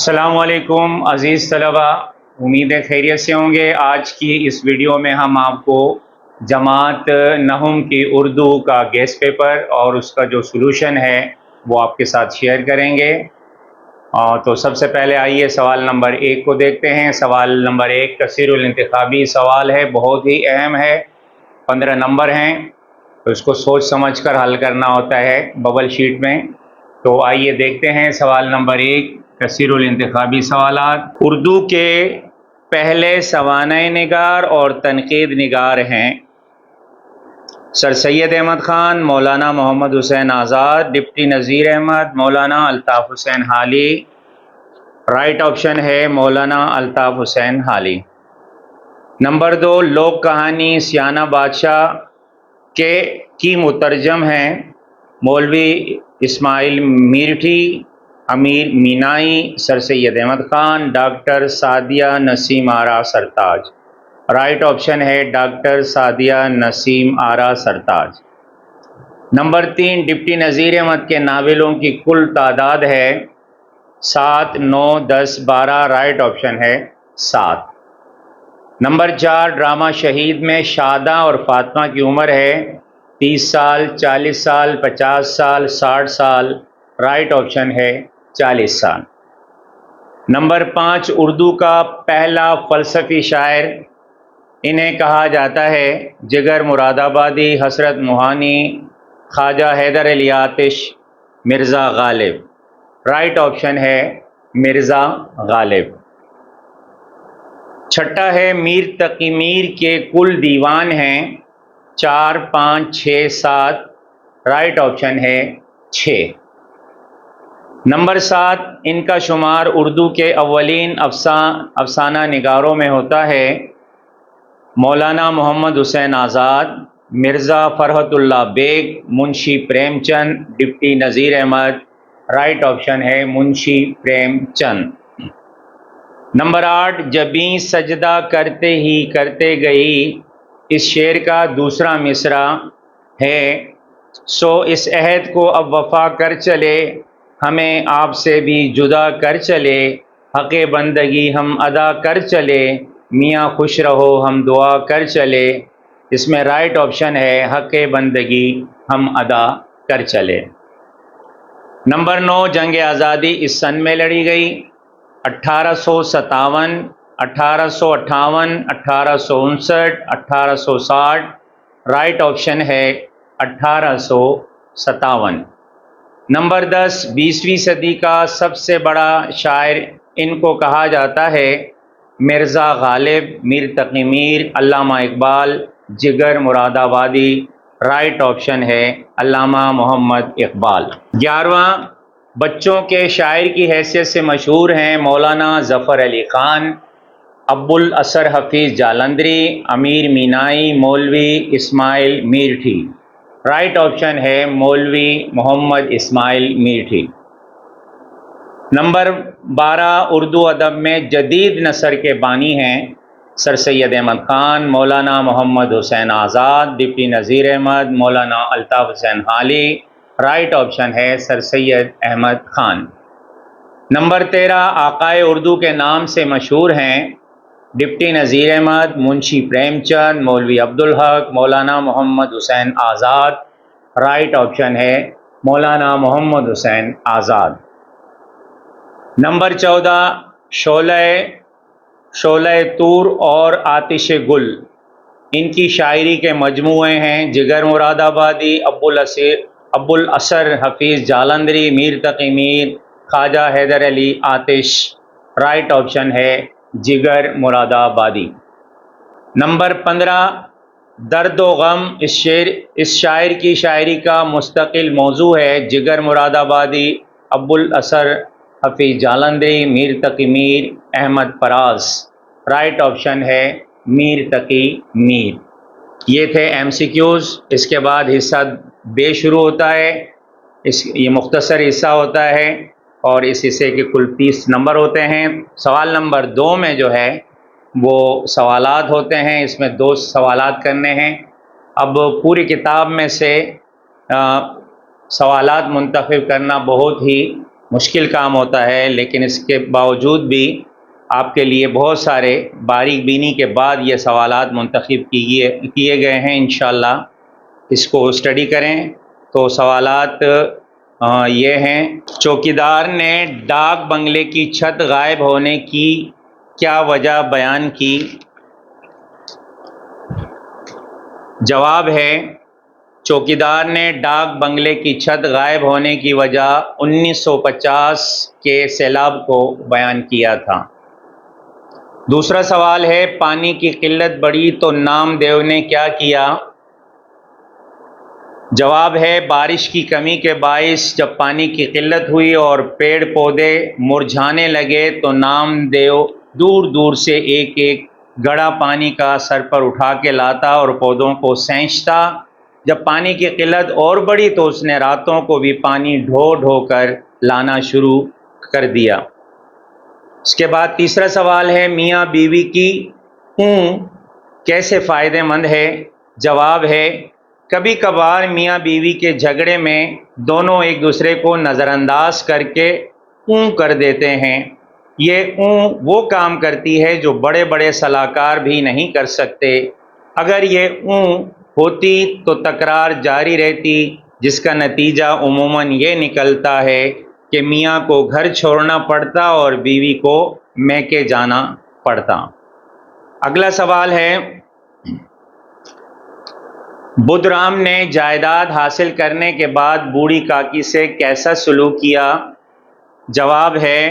السلام علیکم عزیز طلبہ، امید ہے خیریت سے ہوں گے۔ آج کی اس ویڈیو میں ہم آپ کو جماعت نحوم کی اردو کا گیس پیپر اور اس کا جو سلوشن ہے وہ آپ کے ساتھ شیئر کریں گے۔ تو سب سے پہلے آئیے سوال نمبر 1 کو دیکھتے ہیں۔ سوال نمبر 1 کثیر الانتخابی سوال ہے، بہت ہی اہم ہے، 15 نمبر ہیں، تو اس کو سوچ سمجھ کر حل کرنا ہوتا ہے ببل شیٹ میں۔ تو آئیے دیکھتے ہیں سوال نمبر 1 کثیر الانتخابی سوالات۔ اردو کے پہلے سوانح نگار اور تنقید نگار ہیں سر سید احمد خان، مولانا محمد حسین آزاد، ڈپٹی نذیر احمد، مولانا الطاف حسین حالی۔ رائٹ آپشن ہے مولانا الطاف حسین حالی۔ نمبر 2 لوک کہانی سیانہ بادشاہ کی مترجم ہیں مولوی اسماعیل میرٹھی، امیر مینائی، سر سید احمد خان، ڈاکٹر سعدیہ نسیم آرا سرتاج۔ رائٹ آپشن ہے ڈاکٹر سعدیہ نسیم آرا سرتاج۔ نمبر 3 ڈپٹی نذیر احمد کے ناولوں کی کل تعداد ہے 7، 9، 10، 12۔ رائٹ آپشن ہے 7۔ نمبر 4 ڈرامہ شہید میں شاداں اور فاطمہ کی عمر ہے 30 سال، 40 سال، 50 سال، 60 سال۔ رائٹ آپشن ہے 40 سال۔ نمبر 5 اردو کا پہلا فلسفی شاعر، انہیں کہا جاتا ہے جگر مراد آبادی، حسرت موہانی، خواجہ حیدر علی آتش، مرزا غالب۔ رائٹ آپشن ہے مرزا غالب۔ چھٹا ہے میر تقی میر کے کل دیوان ہیں 4، 5، 6، 7۔ رائٹ آپشن ہے 6۔ نمبر 7 ان کا شمار اردو کے اولین افسانہ نگاروں میں ہوتا ہے Maulana Muhammad Hussain Azad, Mirza Farhat Ullah Baig, Munshi Prem Chand, deputy Nazir Ahmad. Right option ہے منشی پریم چند۔ نمبر 8 جبیں سجدہ کرتے ہی کرتے گئی، اس شعر کا دوسرا مصرع ہے سو اس عہد کو اب وفا کر چلے، ہمیں آپ سے بھی جدا کر چلے، حق بندگی ہم ادا کر چلے، میاں خوش رہو ہم دعا کر چلے۔ اس میں رائٹ آپشن ہے حق بندگی ہم ادا کر چلے۔ نمبر 9 جنگ آزادی اس سن میں لڑی گئی 1857، 1858، 1859، 1860۔ رائٹ آپشن ہے 1857۔ نمبر 10 20ویں صدی کا سب سے بڑا شاعر، ان کو کہا جاتا ہے مرزا غالب، میر تقی میر، علامہ اقبال، جگر مراد آبادی۔ رائٹ آپشن ہے علامہ محمد اقبال۔ 11واں بچوں کے شاعر کی حیثیت سے مشہور ہیں مولانا ظفر علی خان، ابو الاثر حفیظ جالندھری، امیر مینائی، مولوی اسماعیل میرٹھی۔ رائٹ آپشن ہے مولوی محمد اسماعیل میرٹھی۔ نمبر 12 اردو ادب میں جدید نثر کے بانی ہیں سر سید احمد خان، مولانا محمد حسین آزاد، ڈپٹی نذیر احمد، مولانا الطاف حسین حالی۔ رائٹ آپشن ہے سر سید احمد خان۔ نمبر 13 آقائے اردو کے نام سے مشہور ہیں ڈپٹی نذیر احمد، منشی پریم چند، مولوی عبدالحق، مولانا محمد حسین آزاد۔ رائٹ آپشن ہے مولانا محمد حسین آزاد۔ نمبر 14 شعلہ طور اور آتش گل، ان کی شاعری کے مجموعے ہیں جگر مراد آبادی، ابو الاثر حفیظ جالندھری، میر تقی میر، خواجہ حیدر علی آتش۔ رائٹ آپشن ہے جگر مراد آبادی۔ نمبر 15 درد و غم اس شاعر کی شاعری کا مستقل موضوع ہے جگر مراد آبادی، ابو الاثر حفیظ جالندھری، میر تقی میر، احمد فراز۔ رائٹ آپشن ہے میر تقی میر۔ یہ تھے ایم سی کیوز۔ اس کے بعد حصہ بے شروع ہوتا ہے، یہ مختصر حصہ ہوتا ہے اور اس حصے کے کل 30 نمبر ہوتے ہیں۔ سوال نمبر 2 میں جو ہے وہ سوالات ہوتے ہیں، اس میں 2 سوالات کرنے ہیں۔ اب پوری کتاب میں سے سوالات منتخب کرنا بہت ہی مشکل کام ہوتا ہے، لیکن اس کے باوجود بھی آپ کے لیے بہت سارے باریک بینی کے بعد یہ سوالات منتخب کیے گئے ہیں۔ انشاءاللہ اس کو اسٹڈی کریں۔ تو سوالات یہ ہیں، چوکیدار نے ڈاک بنگلے کی چھت غائب ہونے کی کیا وجہ بیان کی؟ جواب ہے، چوکیدار نے ڈاک بنگلے کی چھت غائب ہونے کی وجہ 1950 کے سیلاب کو بیان کیا تھا۔ دوسرا سوال ہے، پانی کی قلت بڑھی تو نام دیو نے کیا کیا؟ جواب ہے، بارش کی کمی کے باعث جب پانی کی قلت ہوئی اور پیڑ پودے مرجھانے لگے تو نام دیو دور دور سے ایک ایک گڑھا پانی کا سر پر اٹھا کے لاتا اور پودوں کو سینچتا۔ جب پانی کی قلت اور بڑھی تو اس نے راتوں کو بھی پانی ڈھو ڈھو کر لانا شروع کر دیا۔ اس کے بعد تیسرا سوال ہے، میاں بیوی کی اون کیسے فائدہ مند ہے؟ جواب ہے، کبھی کبھار میاں بیوی کے جھگڑے میں دونوں ایک دوسرے کو نظر انداز کر کے اون کر دیتے ہیں۔ یہ اون وہ کام کرتی ہے جو بڑے بڑے صلاح کار بھی نہیں کر سکتے۔ اگر یہ اون ہوتی تو تکرار جاری رہتی، جس کا نتیجہ عموماً یہ نکلتا ہے کہ میاں کو گھر چھوڑنا پڑتا اور بیوی کو میکے جانا پڑتا۔ اگلا سوال ہے، بدھ رام نے جائیداد حاصل کرنے کے بعد بوڑھی کاکی سے کیسا سلوک کیا؟ جواب ہے،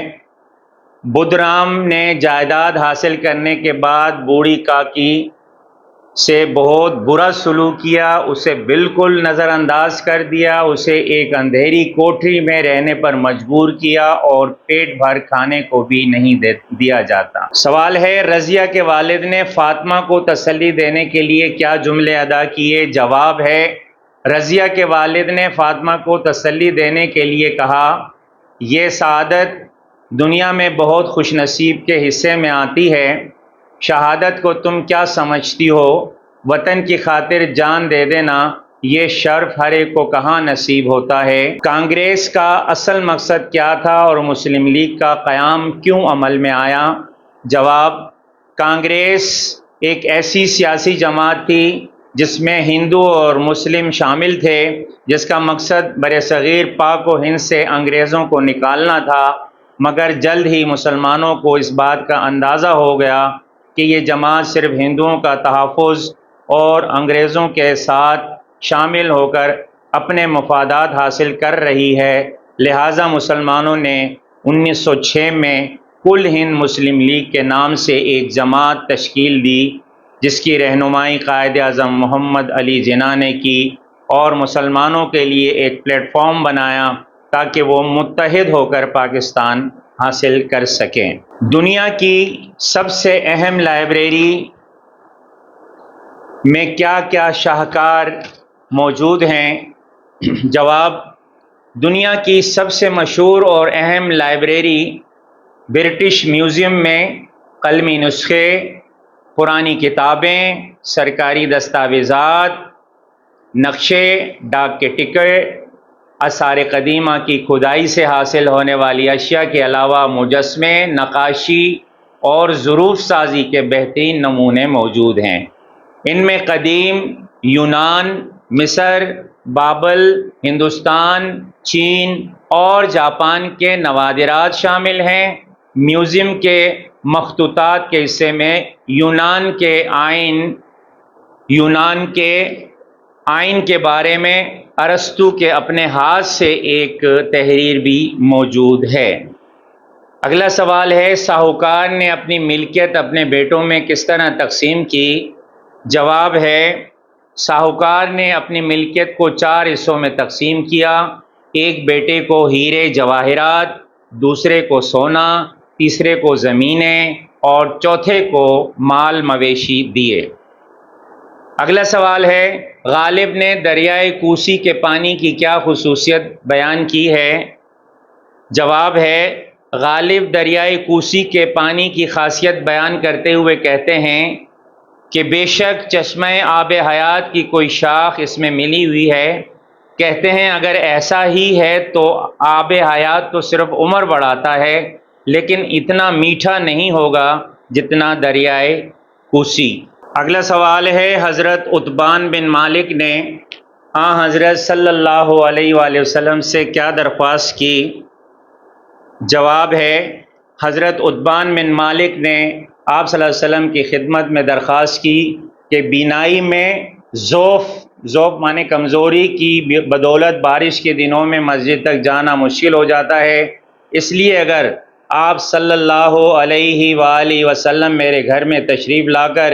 بدھ رام نے جائیداد حاصل کرنے کے بعد بوڑھی کاکی سے بہت برا سلوک کیا، اسے بالکل نظر انداز کر دیا، اسے ایک اندھیری کوٹری میں رہنے پر مجبور کیا اور پیٹ بھر کھانے کو بھی نہیں دیا جاتا۔ سوال ہے، رضیہ کے والد نے فاطمہ کو تسلی دینے کے لیے کیا جملے ادا کیے؟ جواب ہے، رضیہ کے والد نے فاطمہ کو تسلی دینے کے لیے کہا، یہ سعادت دنیا میں بہت خوش نصیب کے حصے میں آتی ہے، شہادت کو تم کیا سمجھتی ہو؟ وطن کی خاطر جان دے دینا، یہ شرف ہر ایک کو کہاں نصیب ہوتا ہے۔ کانگریس کا اصل مقصد کیا تھا اور مسلم لیگ کا قیام کیوں عمل میں آیا؟ جواب، کانگریس ایک ایسی سیاسی جماعت تھی جس میں ہندو اور مسلم شامل تھے، جس کا مقصد برصغیر پاک و ہند سے انگریزوں کو نکالنا تھا، مگر جلد ہی مسلمانوں کو اس بات کا اندازہ ہو گیا کہ یہ جماعت صرف ہندوؤں کا تحفظ اور انگریزوں کے ساتھ شامل ہو کر اپنے مفادات حاصل کر رہی ہے، لہٰذا مسلمانوں نے 1906 میں کل ہند مسلم لیگ کے نام سے ایک جماعت تشکیل دی، جس کی رہنمائی قائد اعظم محمد علی جناح نے کی اور مسلمانوں کے لیے ایک پلیٹ فارم بنایا تاکہ وہ متحد ہو کر پاکستان حاصل کر سکیں۔ دنیا کی سب سے اہم لائبریری میں کیا کیا شاہکار موجود ہیں؟ جواب، دنیا کی سب سے مشہور اور اہم لائبریری برٹش میوزیم میں قلمی نسخے، پرانی کتابیں، سرکاری دستاویزات، نقشے، ڈاک کے ٹکٹ، آثار قدیمہ کی کھدائی سے حاصل ہونے والی اشیاء کے علاوہ مجسمے، نقاشی اور ظروف سازی کے بہترین نمونے موجود ہیں۔ ان میں قدیم یونان، مصر، بابل، ہندوستان، چین اور جاپان کے نوادرات شامل ہیں۔ میوزیم کے مخطوطات کے حصے میں یونان کے آئین کے بارے میں ارسطو کے اپنے ہاتھ سے ایک تحریر بھی موجود ہے۔ اگلا سوال ہے، ساہوکار نے اپنی ملکیت اپنے بیٹوں میں کس طرح تقسیم کی؟ جواب ہے، ساہوکار نے اپنی ملکیت کو 4 حصوں میں تقسیم کیا، ایک بیٹے کو ہیرے جواہرات، دوسرے کو سونا، تیسرے کو زمینیں اور چوتھے کو مال مویشی دیے۔ اگلا سوال ہے، غالب نے دریائے کوسی کے پانی کی کیا خصوصیت بیان کی ہے؟ جواب ہے، غالب دریائے کوسی کے پانی کی خاصیت بیان کرتے ہوئے کہتے ہیں کہ بے شک چشمہ آب حیات کی کوئی شاخ اس میں ملی ہوئی ہے، کہتے ہیں اگر ایسا ہی ہے تو آب حیات تو صرف عمر بڑھاتا ہے، لیکن اتنا میٹھا نہیں ہوگا جتنا دریائے کوسی۔ اگلا سوال ہے، حضرت عتبان بن مالک نے حضرت صلی اللہ علیہ وآلہ وسلم سے کیا درخواست کی؟ جواب ہے، حضرت عتبان بن مالک نے آپ صلی اللہ علیہ وسلم کی خدمت میں درخواست کی کہ بینائی میں ضعف مانے کمزوری کی بدولت بارش کے دنوں میں مسجد تک جانا مشکل ہو جاتا ہے، اس لیے اگر آپ صلی اللہ علیہ وآلہ وسلم میرے گھر میں تشریف لا کر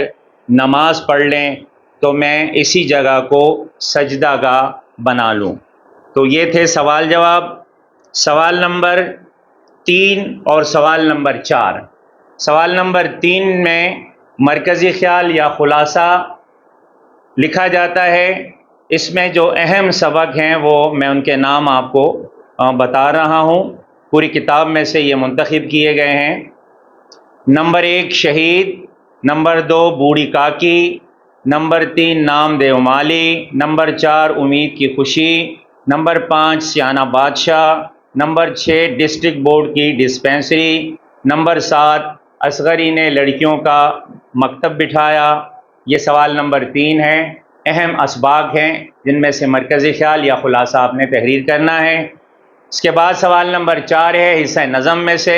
نماز پڑھ لیں تو میں اسی جگہ کو سجدہ گاہ بنا لوں۔ تو یہ تھے سوال جواب، سوال نمبر 3 اور سوال نمبر 4۔ سوال نمبر 3 میں مرکزی خیال یا خلاصہ لکھا جاتا ہے، اس میں جو اہم سبق ہیں وہ میں ان کے نام آپ کو بتا رہا ہوں، پوری کتاب میں سے یہ منتخب کیے گئے ہیں۔ نمبر 1 شہید، نمبر 2 بوڑھی کاکی، نمبر 3 نام دیو مالی، نمبر 4 امید کی خوشی، نمبر 5 سیانہ بادشاہ، نمبر 6 ڈسٹرکٹ بورڈ کی ڈسپینسری، نمبر 7 اصغری نے لڑکیوں کا مکتب بٹھایا۔ یہ سوال نمبر 3 ہے، اہم اسباق ہیں جن میں سے مرکزی خیال یا خلاصہ آپ نے تحریر کرنا ہے۔ اس کے بعد سوال نمبر 4 ہے حصہ نظم میں سے،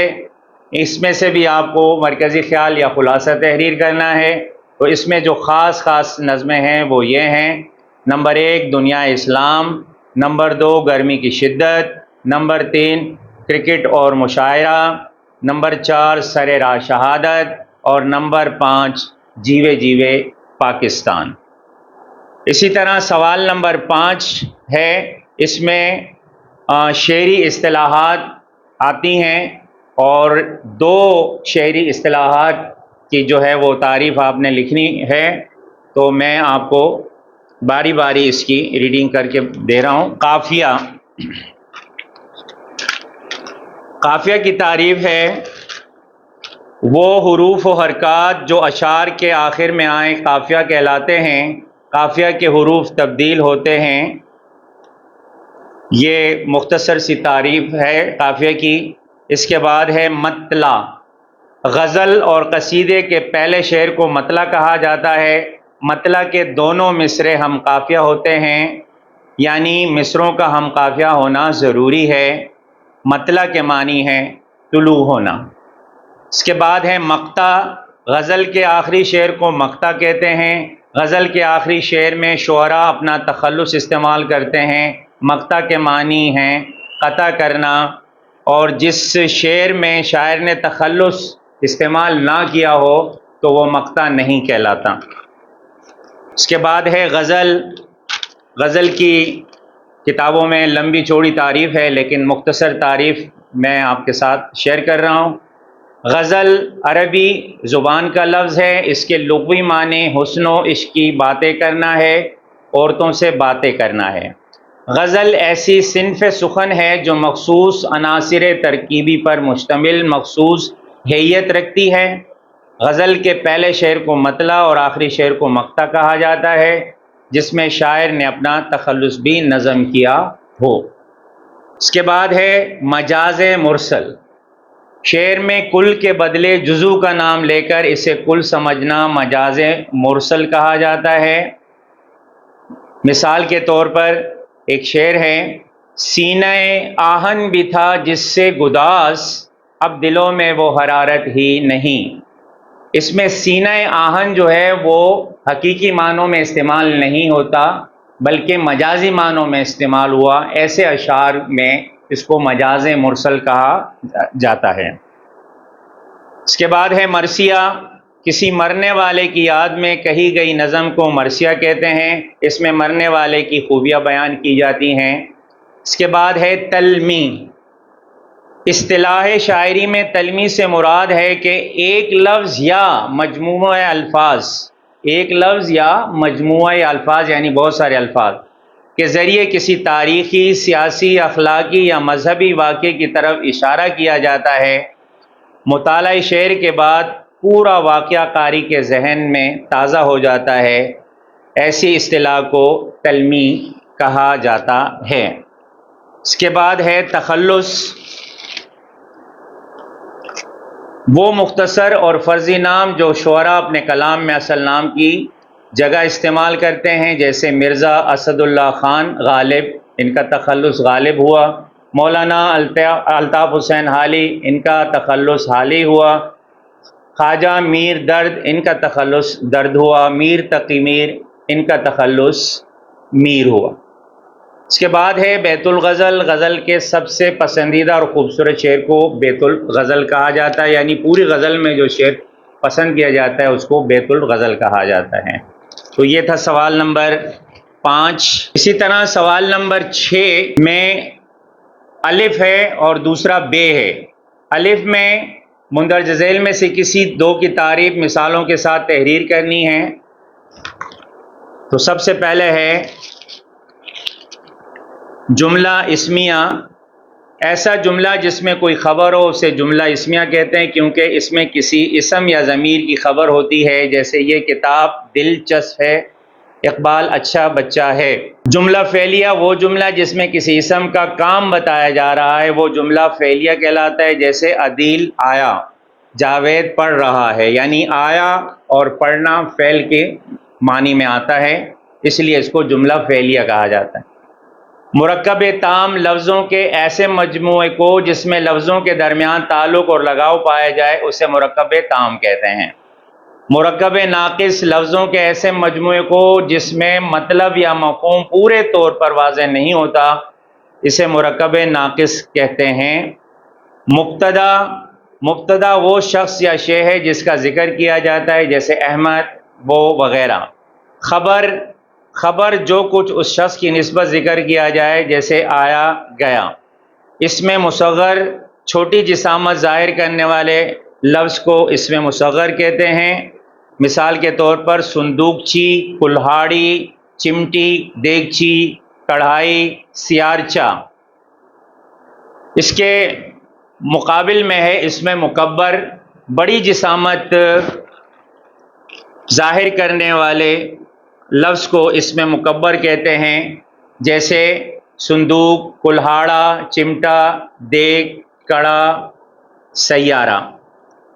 اس میں سے بھی آپ کو مرکزی خیال یا خلاصہ تحریر کرنا ہے۔ تو اس میں جو خاص نظمیں ہیں وہ یہ ہیں، نمبر 1 دنیا اسلام، نمبر 2 گرمی کی شدت، نمبر 3 کرکٹ اور مشاعرہ، نمبر 4 سر راہ شہادت، اور نمبر 5 جیوے جیوے پاکستان۔ اسی طرح سوال نمبر 5 ہے، اس میں شعری اصطلاحات آتی ہیں، اور 2 شعری اصطلاحات کی جو ہے وہ تعریف آپ نے لکھنی ہے، تو میں آپ کو باری باری اس کی ریڈنگ کر کے دے رہا ہوں۔ قافیہ، قافیہ کی تعریف ہے، وہ حروف و حرکات جو اشعار کے آخر میں آئیں قافیہ کہلاتے ہیں۔ قافیہ کے حروف تبدیل ہوتے ہیں۔ یہ مختصر سی تعریف ہے قافیہ کی۔ اس کے بعد ہے مطلع، غزل اور قصیدے کے پہلے شعر کو مطلع کہا جاتا ہے۔ مطلع کے دونوں مصرے ہم قافیہ ہوتے ہیں، یعنی مصروں کا ہم قافیہ ہونا ضروری ہے۔ مطلع کے معنی ہے طلوع ہونا۔ اس کے بعد ہے مقطع، غزل کے آخری شعر کو مقطع کہتے ہیں۔ غزل کے آخری شعر میں شعراء اپنا تخلص استعمال کرتے ہیں۔ مقطع کے معنی ہیں قطع کرنا، اور جس شعر میں شاعر نے تخلص استعمال نہ کیا ہو تو وہ مقطع نہیں کہلاتا۔ اس کے بعد ہے غزل۔ غزل کی کتابوں میں لمبی چوڑی تعریف ہے، لیکن مختصر تعریف میں آپ کے ساتھ شیئر کر رہا ہوں۔ غزل عربی زبان کا لفظ ہے، اس کے لغوی معنی حسن و عشق کی باتیں کرنا ہے، عورتوں سے باتیں کرنا ہے۔ غزل ایسی صنف سخن ہے جو مخصوص عناصر ترکیبی پر مشتمل مخصوص ہیئت رکھتی ہے۔ غزل کے پہلے شعر کو مطلع اور آخری شعر کو مقطع کہا جاتا ہے، جس میں شاعر نے اپنا تخلص بھی نظم کیا ہو۔ اس کے بعد ہے مجاز مرسل، شعر میں کل کے بدلے جزو کا نام لے کر اسے کل سمجھنا مجاز مرسل کہا جاتا ہے۔ مثال کے طور پر ایک شعر ہے، سینہ آہن بھی تھا جس سے گداز، اب دلوں میں وہ حرارت ہی نہیں۔ اس میں سینہ آہن جو ہے وہ حقیقی معنوں میں استعمال نہیں ہوتا، بلکہ مجازی معنوں میں استعمال ہوا۔ ایسے اشعار میں اس کو مجاز مرسل کہا جاتا ہے۔ اس کے بعد ہے مرثیہ، کسی مرنے والے کی یاد میں کہی گئی نظم کو مرثیہ کہتے ہیں۔ اس میں مرنے والے کی خوبیاں بیان کی جاتی ہیں۔ اس کے بعد ہے تلمی، اصطلاح شاعری میں تلمی سے مراد ہے کہ ایک لفظ یا مجموعہ الفاظ، ایک لفظ یا مجموعہ الفاظ یعنی بہت سارے الفاظ کے ذریعے کسی تاریخی، سیاسی، اخلاقی یا مذہبی واقعے کی طرف اشارہ کیا جاتا ہے۔ مطالعہ شعر کے بعد پورا واقعہ قاری کے ذہن میں تازہ ہو جاتا ہے، ایسی اصطلاح کو تلمی کہا جاتا ہے۔ اس کے بعد ہے تخلص، وہ مختصر اور فرضی نام جو شعراء اپنے کلام میں اصل نام کی جگہ استعمال کرتے ہیں، جیسے مرزا اسد اللہ خان غالب، ان کا تخلص غالب ہوا۔ مولانا الطاف حسین حالی، ان کا تخلص حالی ہوا۔ خواجہ میر درد، ان کا تخلص درد ہوا۔ میر تقی میر، ان کا تخلص میر ہوا۔ اس کے بعد ہے بیت الغزل، غزل کے سب سے پسندیدہ اور خوبصورت شعر کو بیت الغزل کہا جاتا ہے، یعنی پوری غزل میں جو شعر پسند کیا جاتا ہے اس کو بیت الغزل کہا جاتا ہے۔ تو یہ تھا سوال نمبر 5۔ اسی طرح سوال نمبر 6 میں الف ہے اور دوسرا بے ہے۔ الف میں مندرجہ ذیل میں سے کسی دو کی تعریف مثالوں کے ساتھ تحریر کرنی ہے۔ تو سب سے پہلے ہے جملہ اسمیہ، ایسا جملہ جس میں کوئی خبر ہو اسے جملہ اسمیہ کہتے ہیں، کیونکہ اس میں کسی اسم یا ضمیر کی خبر ہوتی ہے، جیسے یہ کتاب دلچسپ ہے، اقبال اچھا بچہ ہے۔ جملہ فعلیہ وہ جملہ جس میں کسی اسم کا کام بتایا جا رہا ہے، وہ جملہ فعلیہ کہلاتا ہے، جیسے عدیل آیا، جاوید پڑھ رہا ہے، یعنی آیا اور پڑھنا فعل کے معنی میں آتا ہے، اس لیے اس کو جملہ فعلیہ کہا جاتا ہے۔ مرکب تام لفظوں کے ایسے مجموعے کو جس میں لفظوں کے درمیان تعلق اور لگاؤ پایا جائے اسے مرکب تام کہتے ہیں۔ مرکب ناقص لفظوں کے ایسے مجموعے کو جس میں مطلب یا مفہوم پورے طور پر واضح نہیں ہوتا اسے مرکب ناقص کہتے ہیں۔ مبتدا وہ شخص یا شے ہے جس کا ذکر کیا جاتا ہے، جیسے احمد، وہ وغیرہ۔ خبر جو کچھ اس شخص کی نسبت ذکر کیا جائے، جیسے آیا، گیا۔ اس میں مصغر چھوٹی جسامت ظاہر کرنے والے لفظ کو اس میں مصغر کہتے ہیں۔ مثال کے طور پر صندوقچی، کلہاڑی، چمٹی، دیگچی، کڑھائی، سیارچہ۔ اس کے مقابل میں ہے اس میں مکبر، بڑی جسامت ظاہر کرنے والے لفظ کو اس میں مکبر کہتے ہیں، جیسے صندوق، کلہاڑا، چمٹا، دیگ، کڑا، سیارہ۔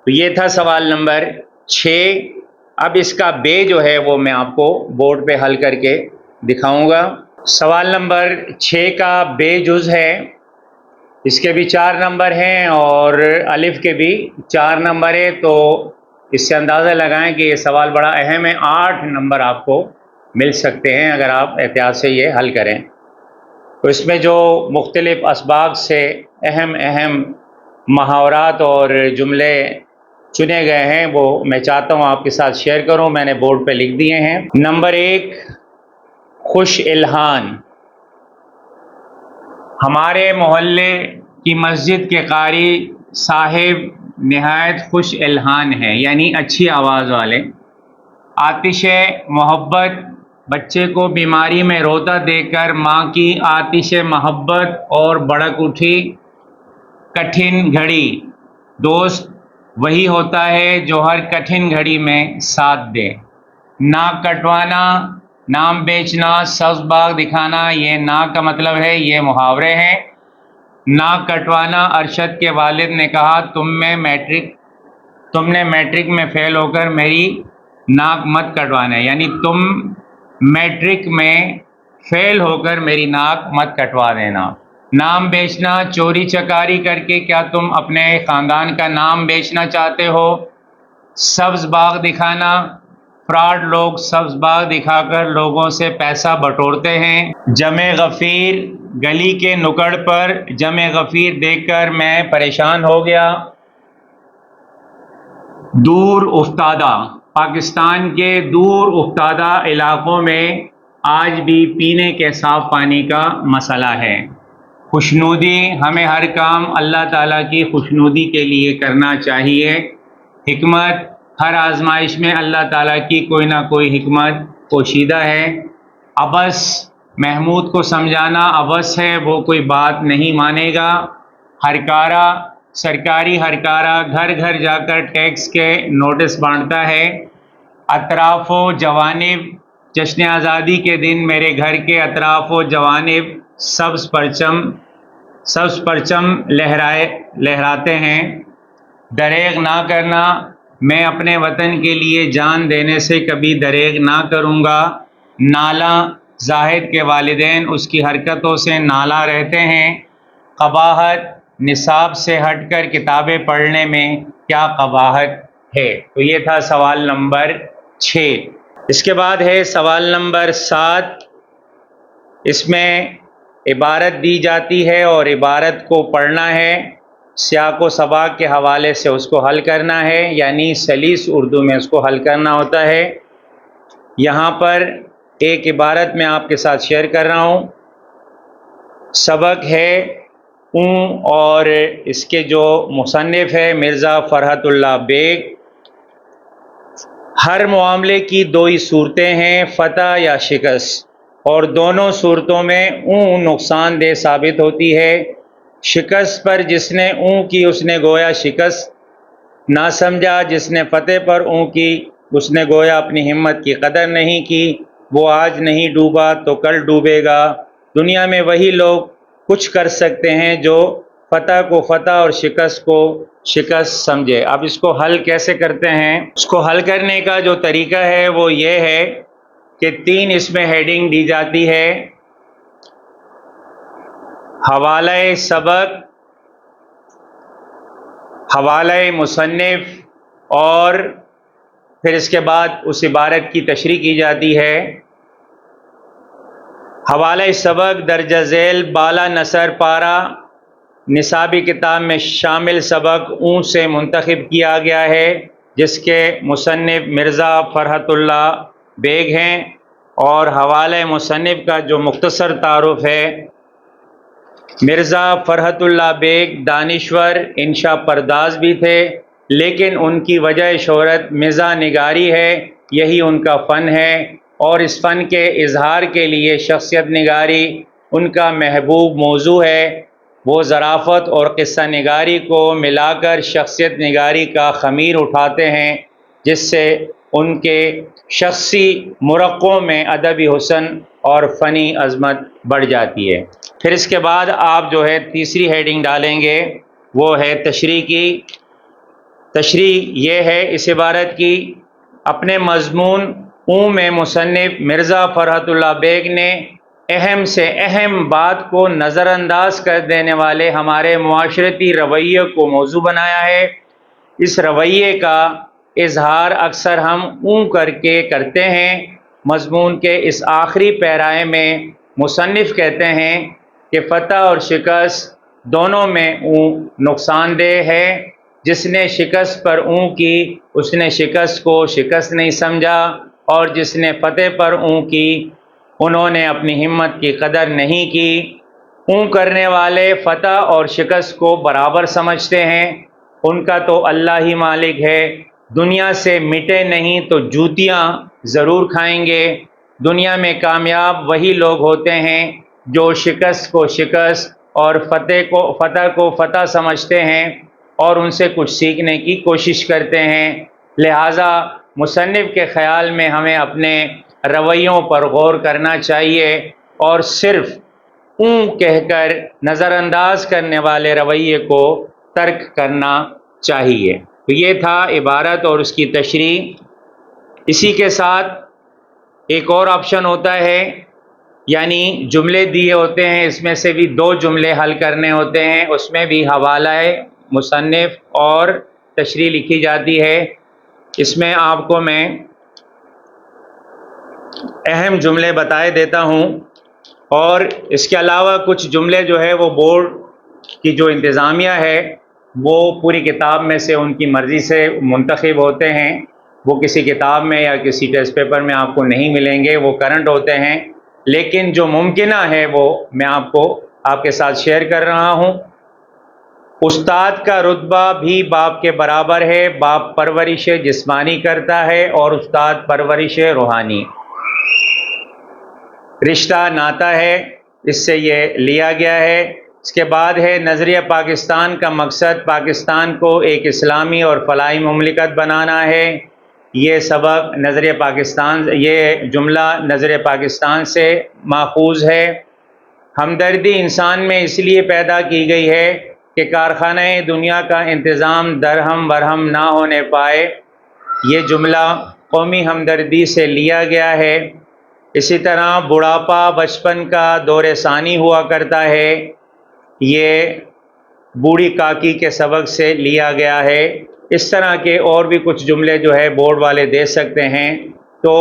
تو یہ تھا سوال نمبر 6۔ اب اس کا بے جو ہے وہ میں آپ کو بورڈ پہ حل کر کے دکھاؤں گا۔ سوال نمبر 6 کا بے جز ہے، اس کے بھی 4 نمبر ہیں اور الف کے بھی 4 نمبر ہے، تو اس سے اندازہ لگائیں کہ یہ سوال بڑا اہم ہے۔ 8 نمبر آپ کو مل سکتے ہیں اگر آپ احتیاط سے یہ حل کریں۔ تو اس میں جو مختلف اسباق سے اہم محاورات اور جملے چنے گئے ہیں وہ میں چاہتا ہوں آپ کے ساتھ شیئر کروں، میں نے بورڈ پہ لکھ دیے ہیں۔ نمبر 1، خوش الحان۔ ہمارے محلے کی مسجد کے قاری صاحب نہایت خوش الحان ہیں، یعنی اچھی آواز والے۔ آتش محبت، بچے کو بیماری میں روتا دیکھ کر ماں کی آتش محبت اور بھڑک اٹھی۔ کٹھن گھڑی، دوست وہی ہوتا ہے جو ہر کٹھن گھڑی میں ساتھ دے۔ ناک کٹوانا، نام بیچنا، سبز باغ دکھانا، یہ ناک کا مطلب ہے، یہ محاورے ہیں۔ ناک کٹوانا، ارشد کے والد نے کہا تم نے میٹرک میں فیل ہو کر میری ناک مت کٹوانا، یعنی تم میٹرک میں فیل ہو کر میری ناک مت کٹوا دینا۔ نام بیچنا، چوری چکاری کر کے کیا تم اپنے خاندان کا نام بیچنا چاہتے ہو؟ سبز باغ دکھانا، فراڈ لوگ سبز باغ دکھا کر لوگوں سے پیسہ بٹورتے ہیں۔ جمع غفیر، گلی کے نکڑ پر جمع غفیر دیکھ کر میں پریشان ہو گیا۔ دور افتادہ، پاکستان کے دور افتادہ علاقوں میں آج بھی پینے کے صاف پانی کا مسئلہ ہے۔ خوشنودی، ہمیں ہر کام اللہ تعالیٰ کی خوشنودی کے لیے کرنا چاہیے۔ حکمت، ہر آزمائش میں اللہ تعالیٰ کی کوئی نہ کوئی حکمت پوشیدہ ہے۔ عبث، محمود کو سمجھانا عبث ہے، وہ کوئی بات نہیں مانے گا۔ ہرکارہ، سرکاری ہرکارہ گھر گھر جا کر ٹیکس کے نوٹس بانٹتا ہے۔ اطراف و جوانب، جشن آزادی کے دن میرے گھر کے اطراف و جوانب سبز پرچم لہراتے ہیں۔ دریغ نہ کرنا، میں اپنے وطن کے لیے جان دینے سے کبھی دریغ نہ کروں گا۔ نالاں زاہد کے والدین اس کی حرکتوں سے نالاں رہتے ہیں۔ قباحت، نصاب سے ہٹ کر کتابیں پڑھنے میں کیا قباحت ہے؟ تو یہ تھا سوال نمبر 6۔ اس کے بعد ہے سوال نمبر 7۔ اس میں عبارت دی جاتی ہے اور عبارت کو پڑھنا ہے، سیاق و سباق کے حوالے سے اس کو حل کرنا ہے، یعنی سلیس اردو میں اس کو حل کرنا ہوتا ہے۔ یہاں پر ایک عبارت میں آپ کے ساتھ شیئر کر رہا ہوں۔ سبق ہے اوں، اور اس کے جو مصنف ہے مرزا فرحت اللہ بیگ۔ ہر معاملے کی دو ہی صورتیں ہیں، فتح یا شکست، اور دونوں صورتوں میں اوں نقصان دہ ثابت ہوتی ہے۔ شکست پر جس نے اوں کی اس نے گویا شکست نہ سمجھا، جس نے فتح پر اوں کی اس نے گویا اپنی ہمت کی قدر نہیں کی۔ وہ آج نہیں ڈوبا تو کل ڈوبے گا۔ دنیا میں وہی لوگ کچھ کر سکتے ہیں جو فتح کو فتح اور شکست کو شکست سمجھے۔ اب اس کو حل کیسے کرتے ہیں؟ اس کو حل کرنے کا جو طریقہ ہے وہ یہ ہے کہ 3 اس میں ہیڈنگ دی جاتی ہے: حوالہ سبق، حوالہ مصنف، اور پھر اس کے بعد اس عبارت کی تشریح کی جاتی ہے۔ حوالہ سبق درجہ ذیل بالا نثر پارہ نصابی کتاب میں شامل سبق اوں سے منتخب کیا گیا ہے، جس کے مصنف مرزا فرحت اللہ بیگ ہیں، اور حوالہ مصنف کا جو مختصر تعارف ہے، مرزا فرحت اللہ بیگ دانشور انشا پرداز بھی تھے، لیکن ان کی وجہ شہرت مزاح نگاری ہے، یہی ان کا فن ہے، اور اس فن کے اظہار کے لیے شخصیت نگاری ان کا محبوب موضوع ہے۔ وہ ظرافت اور قصہ نگاری کو ملا کر شخصیت نگاری کا خمیر اٹھاتے ہیں، جس سے ان کے شخصی مرقعوں میں ادبی حسن اور فنی عظمت بڑھ جاتی ہے۔ پھر اس کے بعد آپ جو ہے تیسری ہیڈنگ ڈالیں گے، وہ ہے تشریح کی۔ تشریح یہ ہے اس عبارت کی: اپنے مضمون اوں میں مصنف مرزا فرحت اللہ بیگ نے اہم سے اہم بات کو نظر انداز کر دینے والے ہمارے معاشرتی رویے کو موضوع بنایا ہے۔ اس رویے کا اظہار اکثر ہم اوں کر کے کرتے ہیں۔ مضمون کے اس آخری پیرائے میں مصنف کہتے ہیں کہ فتح اور شکست دونوں میں اوں نقصان دہ ہے۔ جس نے شکست پر اوں کی اس نے شکست کو شکست نہیں سمجھا، اور جس نے فتح پر اوں کی انہوں نے اپنی ہمت کی قدر نہیں کی۔ اوں کرنے والے فتح اور شکست کو برابر سمجھتے ہیں، ان کا تو اللہ ہی مالک ہے۔ دنیا سے مٹے نہیں تو جوتیاں ضرور کھائیں گے۔ دنیا میں کامیاب وہی لوگ ہوتے ہیں جو شکست کو شکست اور فتح کو فتح سمجھتے ہیں اور ان سے کچھ سیکھنے کی کوشش کرتے ہیں۔ لہٰذا مصنف کے خیال میں ہمیں اپنے رویوں پر غور کرنا چاہیے اور صرف اوں کہہ کر نظر انداز کرنے والے رویے کو ترک کرنا چاہیے۔ تو یہ تھا عبارت اور اس کی تشریح۔ اسی کے ساتھ ایک اور آپشن ہوتا ہے، یعنی جملے دیے ہوتے ہیں، اس میں سے بھی 2 جملے حل کرنے ہوتے ہیں، اس میں بھی حوالہ مصنف اور تشریح لکھی جاتی ہے۔ اس میں آپ کو میں اہم جملے بتائے دیتا ہوں، اور اس کے علاوہ کچھ جملے جو ہے وہ بورڈ کی جو انتظامیہ ہے وہ پوری کتاب میں سے ان کی مرضی سے منتخب ہوتے ہیں۔ وہ کسی کتاب میں یا کسی ٹیسٹ پیپر میں آپ کو نہیں ملیں گے، وہ کرنٹ ہوتے ہیں، لیکن جو ممکنہ ہے وہ میں آپ کے ساتھ شیئر کر رہا ہوں۔ استاد کا رتبہ بھی باپ کے برابر ہے، باپ پرورش جسمانی کرتا ہے اور استاد پرورش روحانی۔ رشتہ ناتا ہے، اس سے یہ لیا گیا ہے۔ اس کے بعد ہے نظریہ پاکستان کا مقصد پاکستان کو ایک اسلامی اور فلاحی مملکت بنانا ہے۔ یہ سبق نظر پاکستان، یہ جملہ نظر پاکستان سے ماخوذ ہے۔ ہمدردی انسان میں اس لیے پیدا کی گئی ہے کہ کارخانہ دنیا کا انتظام درہم برہم نہ ہونے پائے۔ یہ جملہ قومی ہمدردی سے لیا گیا ہے۔ اسی طرح بڑھاپا بچپن کا دور ثانی ہوا کرتا ہے، یہ بوڑھی کاکی کے سبق سے لیا گیا ہے۔ اس طرح کے اور بھی کچھ جملے جو ہے بورڈ والے دے سکتے ہیں۔ تو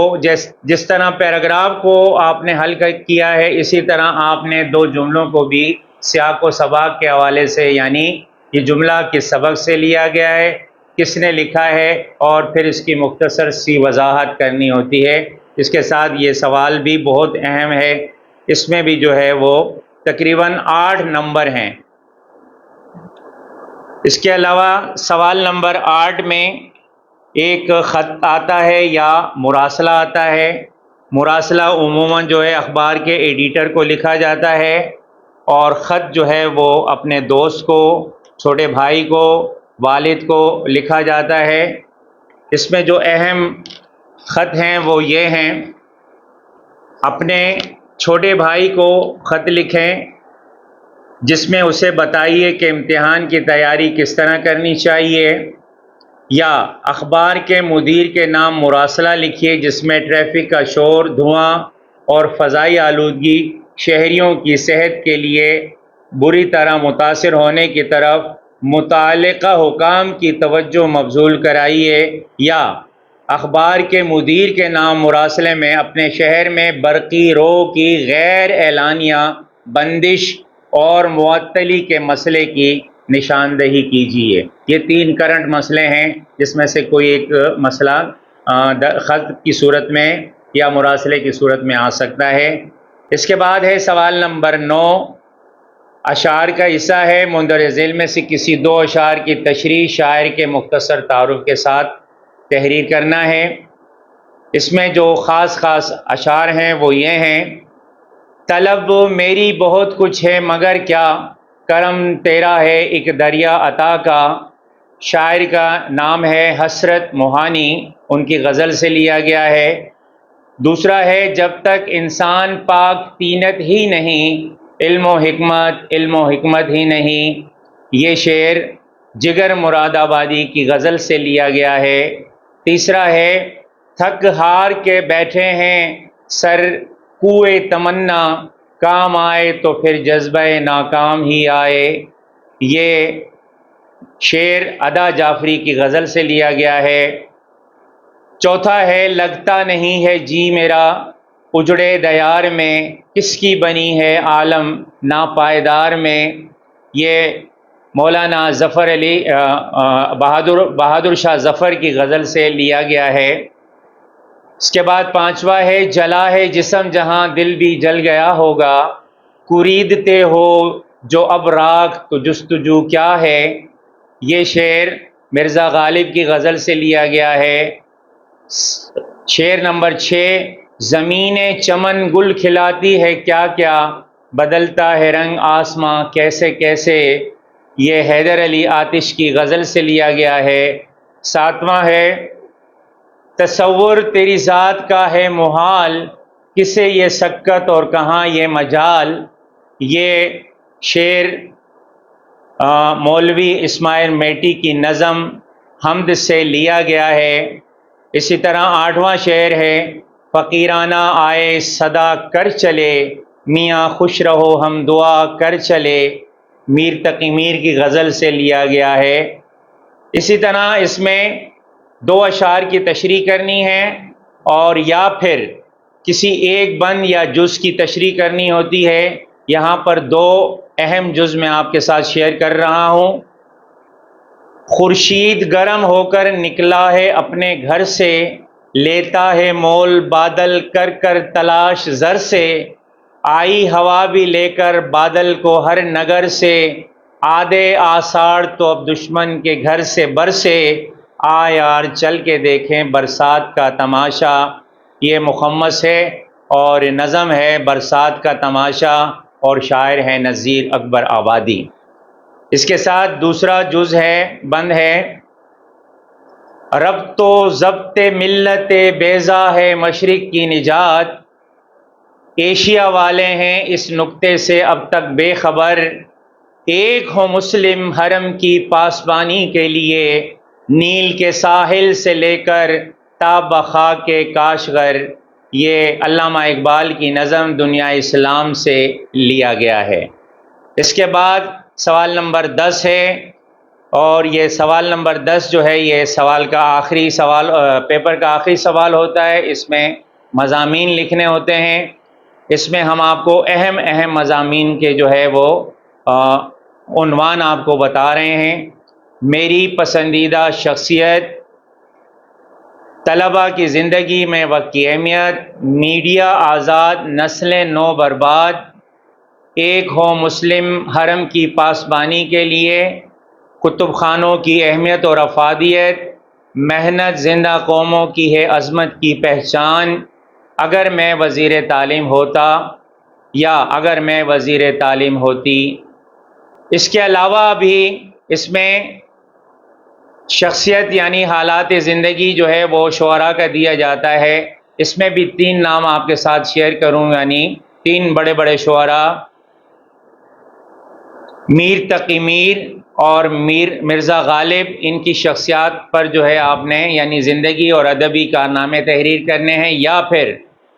جس طرح پیراگراف کو آپ نے حل کیا ہے، اسی طرح آپ نے دو جملوں کو بھی سیاق و سباق کے حوالے سے، یعنی یہ جملہ کس سبق سے لیا گیا ہے، کس نے لکھا ہے، اور پھر اس کی مختصر سی وضاحت کرنی ہوتی ہے۔ اس کے ساتھ یہ سوال بھی بہت اہم ہے، اس میں بھی جو ہے وہ تقریباً 8 نمبر ہیں۔ اس کے علاوہ سوال نمبر 8 میں ایک خط آتا ہے یا مراسلہ آتا ہے۔ مراسلہ عموماً جو ہے اخبار کے ایڈیٹر کو لکھا جاتا ہے، اور خط جو ہے وہ اپنے دوست کو، چھوٹے بھائی کو، والد کو لکھا جاتا ہے۔ اس میں جو اہم خط ہیں وہ یہ ہیں: اپنے چھوٹے بھائی کو خط لکھیں جس میں اسے بتائیے کہ امتحان کی تیاری کس طرح کرنی چاہیے، یا اخبار کے مدیر کے نام مراسلہ لکھیے جس میں ٹریفک کا شور، دھواں اور فضائی آلودگی شہریوں کی صحت کے لیے بری طرح متاثر ہونے کی طرف متعلقہ حکام کی توجہ مبذول کرائیے، یا اخبار کے مدیر کے نام مراسلے میں اپنے شہر میں برقی رو کی غیر اعلانیہ بندش اور معطلی کے مسئلے کی نشاندہی کیجیے۔ یہ 3 کرنٹ مسئلے ہیں جس میں سے کوئی ایک مسئلہ خط کی صورت میں یا مراسلے کی صورت میں آ سکتا ہے۔ اس کے بعد ہے سوال نمبر 9، اشعار کا حصہ ہے۔ مندرجہ ذیل میں سے کسی 2 اشعار کی تشریح شاعر کے مختصر تعارف کے ساتھ تحریر کرنا ہے۔ اس میں جو خاص اشعار ہیں وہ یہ ہیں: طلب میری بہت کچھ ہے مگر کیا، کرم تیرا ہے ایک دریا عطا کا۔ شاعر کا نام ہے حسرت موہانی، ان کی غزل سے لیا گیا ہے۔ دوسرا ہے جب تک انسان پاک طینت ہی نہیں، علم و حکمت ہی نہیں۔ یہ شعر جگر مراد آبادی کی غزل سے لیا گیا ہے۔ تیسرا ہے تھک ہار کے بیٹھے ہیں سر کوئے تمنا، کام آئے تو پھر جذبہ ناکام ہی آئے۔ یہ شعر ادا جعفری کی غزل سے لیا گیا ہے۔ چوتھا ہے لگتا نہیں ہے جی میرا اجڑے دیار میں، کس کی بنی ہے عالم ناپائیدار میں۔ یہ مولانا ظفر علی بہادر شاہ ظفر کی غزل سے لیا گیا ہے۔ اس کے بعد 5واں ہے جلا ہے جسم جہاں دل بھی جل گیا ہوگا، کوریدتے ہو جو اب راکھ تو جستجو کیا ہے۔ یہ شعر مرزا غالب کی غزل سے لیا گیا ہے۔ شعر نمبر 6، زمین چمن گل کھلاتی ہے کیا کیا، بدلتا ہے رنگ آسماں کیسے کیسے۔ یہ حیدر علی آتش کی غزل سے لیا گیا ہے۔ 7واں ہے تصور تیری ذات کا ہے محال، کسے یہ سکت اور کہاں یہ مجال۔ یہ شعر مولوی اسماعیل میٹی کی نظم حمد سے لیا گیا ہے۔ اسی طرح 8واں شعر ہے فقیرانہ آئے صدا کر چلے، میاں خوش رہو ہم دعا کر چلے۔ میر تقی میر کی غزل سے لیا گیا ہے۔ اسی طرح اس میں 2 اشعار کی تشریح کرنی ہے، اور یا پھر کسی ایک بند یا جز کی تشریح کرنی ہوتی ہے۔ یہاں پر 2 اہم جز میں آپ کے ساتھ شیئر کر رہا ہوں۔ خورشید گرم ہو کر نکلا ہے اپنے گھر سے، لیتا ہے مول بادل کر کر تلاش زر سے۔ آئی ہوا بھی لے کر بادل کو ہر نگر سے، آدھے آثار تو اب دشمن کے گھر سے برسے۔ آ یار چل کے دیکھیں برسات کا تماشا۔ یہ مخمس ہے اور نظم ہے برسات کا تماشا، اور شاعر ہے نذیر اکبر آبادی۔ اس کے ساتھ دوسرا جز ہے، بند ہے ربط و ضبط ملت بیضا ہے مشرق کی نجات، ایشیا والے ہیں اس نکتے سے اب تک بے خبر، ایک ہو مسلم حرم کی پاسبانی کے لیے، نیل کے ساحل سے لے کر تا بخاک کے کاشغر۔ یہ علامہ اقبال کی نظم دنیا اسلام سے لیا گیا ہے۔ اس کے بعد سوال نمبر 10 ہے، اور یہ سوال نمبر 10 جو ہے یہ سوال کا آخری سوال، پیپر کا آخری سوال ہوتا ہے۔ اس میں مضامین لکھنے ہوتے ہیں۔ اس میں ہم آپ کو اہم مضامین کے جو ہے وہ عنوان آپ کو بتا رہے ہیں۔ میری پسندیدہ شخصیت، طلباء کی زندگی میں وقت کی اہمیت، میڈیا آزاد نسلیں نو برباد، ایک ہو مسلم حرم کی پاسبانی کے لیے، کتب خانوں کی اہمیت اور افادیت، محنت زندہ قوموں کی ہے عظمت کی پہچان، اگر میں وزیر تعلیم ہوتا یا اگر میں وزیر تعلیم ہوتی۔ اس کے علاوہ بھی اس میں شخصیت یعنی حالات زندگی جو ہے وہ شعراء کا دیا جاتا ہے۔ اس میں بھی 3 نام آپ کے ساتھ شیئر کروں، یعنی 3 بڑے بڑے شعراء، میر تقی میر اور مرزا غالب، ان کی شخصیات پر جو ہے آپ نے یعنی زندگی اور ادبی کارنامے تحریر کرنے ہیں، یا پھر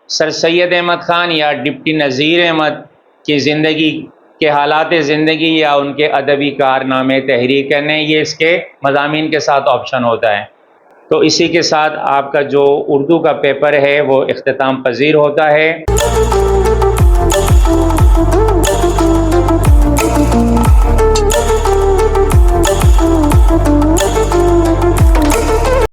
سر سید احمد خان یا ڈپٹی نذیر احمد کی زندگی کے حالات زندگی یا ان کے ادبی کارنامے تحریر کرنے ہیں۔ یہ اس کے مضامین کے ساتھ آپشن ہوتا ہے۔ تو اسی کے ساتھ آپ کا جو اردو کا پیپر ہے وہ اختتام پذیر ہوتا ہے۔